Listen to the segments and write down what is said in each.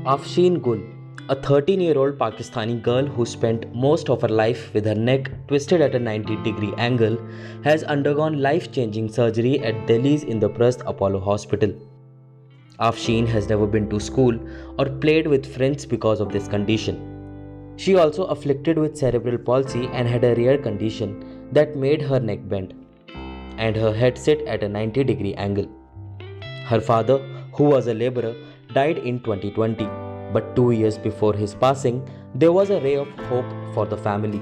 Afsheen Gul, a 13-year-old Pakistani girl who spent most of her life with her neck twisted at a 90-degree angle, has undergone life-changing surgery at Delhi's Indraprasth Apollo Hospital. Afsheen has never been to school or played with friends because of this condition. She also afflicted with cerebral palsy and had a rare condition that made her neck bend and her head sit at a 90-degree angle. Her father, who was a laborer, died in 2020, but 2 years before his passing, there was a ray of hope for the family.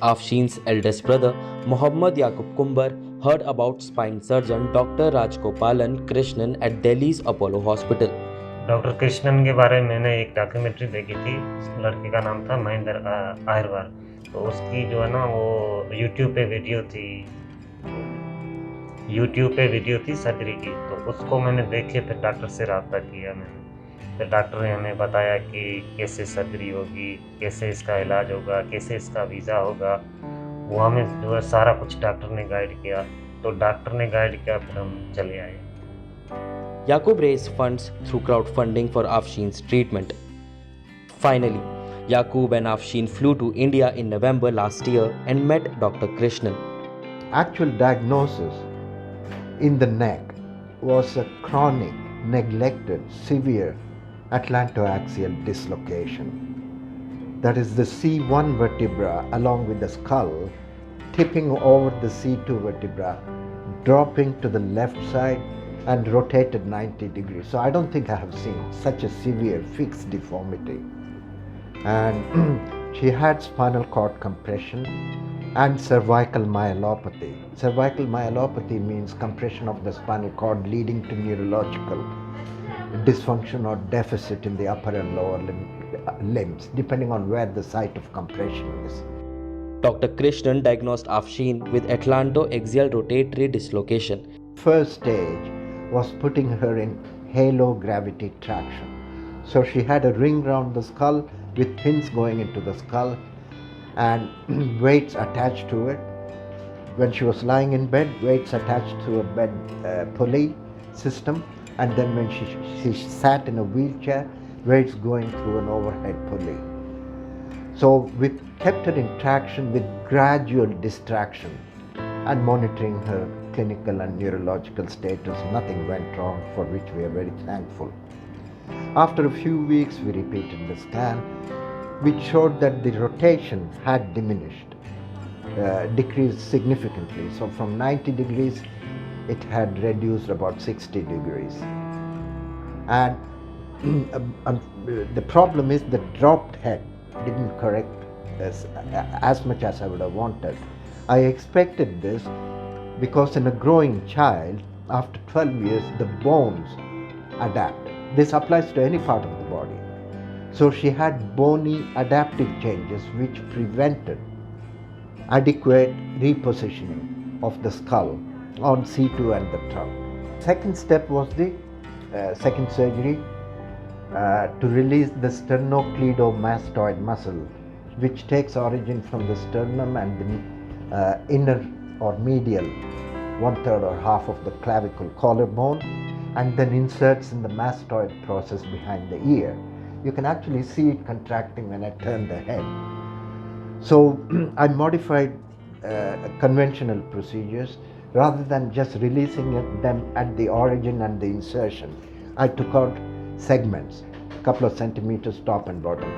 Afsheen's eldest brother, Mohammad Yaqub Kumbar, heard about spine surgeon Dr. Rajgopalan Krishnan at Delhi's Apollo Hospital. Doctor Krishnan के बारे में मैंने एक documentary देखी थी। उस लड़के का नाम था महेंद्र आयरवार। तो उसकी जो है ना वो यूट्यूब पे वीडियो थी सर्जरी की। तो उसको मैंने देख के फिर डॉक्टर से रब्ता किया मैंने। फिर डॉक्टर ने हमें बताया कि कैसे सर्जरी होगी, कैसे इसका इलाज होगा, कैसे इसका वीज़ा होगा। वो हमें जो है सारा कुछ डॉक्टर ने गाइड किया। तो डॉक्टर ने गाइड किया, फिर हम चले आए। Yaqub raised funds through crowdfunding for Afsheen's treatment. Finally, Yaqub and Afsheen flew to India in November last year and met Dr. Krishnan. Actual diagnosis in the neck was a chronic, neglected, severe atlantoaxial dislocation. That is the C1 vertebra along with the skull tipping over the C2 vertebra, dropping to the left side and rotated 90 degrees. So I don't think I have seen such a severe fixed deformity. And she had spinal cord compression and cervical myelopathy. Cervical myelopathy means compression of the spinal cord leading to neurological dysfunction or deficit in the upper and lower limbs, depending on where the site of compression is. Dr. Krishnan diagnosed Afsheen with atlantoaxial rotatory dislocation. First stage was putting her in halo gravity traction. So she had a ring round the skull with pins going into the skull and weights attached to it. When she was lying in bed, weights attached to a bed pulley system, and then when she sat in a wheelchair, weights going through an overhead pulley. So we kept her in traction with gradual distraction and monitoring her clinical and neurological status. Nothing went wrong, for which we are very thankful. After a few weeks, we repeated the scan, which showed that the rotation had diminished, decreased significantly. So from 90 degrees, it had reduced about 60 degrees. And the problem is the dropped head didn't correct as much as I would have wanted. I expected this because in a growing child, after 12 years, the bones adapt. This applies to any part of the body. So she had bony adaptive changes which prevented adequate repositioning of the skull on C2 and the trunk. Second step was the second surgery to release the sternocleidomastoid muscle, which takes origin from the sternum and the inner or medial 1/3 or half of the clavicle collarbone, and then inserts in the mastoid process behind the ear. You can actually see it contracting when I turn the head. So I modified conventional procedures. Rather than just releasing them at the origin and the insertion, I took out segments, a couple of centimeters top and bottom.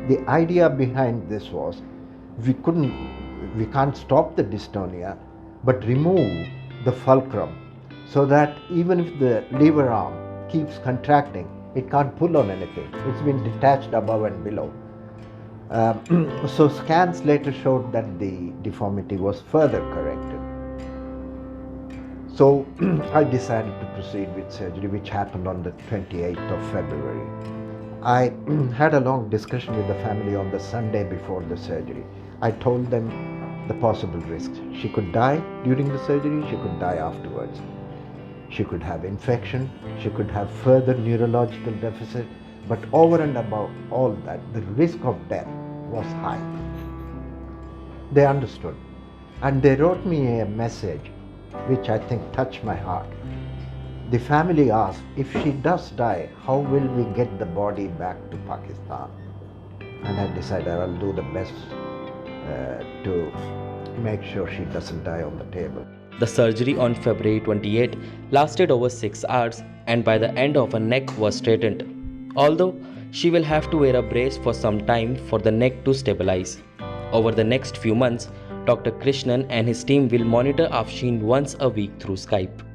The idea behind this was we can't stop the dystonia, but remove the fulcrum so that even if the lever arm keeps contracting, it can't pull on anything. It's been detached above and below. So scans later showed that the deformity was further corrected. So I decided to proceed with surgery, which happened on the 28th of February. I had a long discussion with the family on the Sunday before the surgery. I told them the possible risks. She could die during the surgery, she could die afterwards. She could have infection, she could have further neurological deficit, but over and above all that, the risk of death was high. They understood, and they wrote me a message which I think touched my heart. The family asked, if she does die, how will we get the body back to Pakistan? And I decided I'll do the best to make sure she doesn't die on the table. The surgery on February 28 lasted over 6 hours, and by the end of her neck was straightened. Although she will have to wear a brace for some time for the neck to stabilize. Over the next few months, Dr. Krishnan and his team will monitor Afsheen once a week through Skype.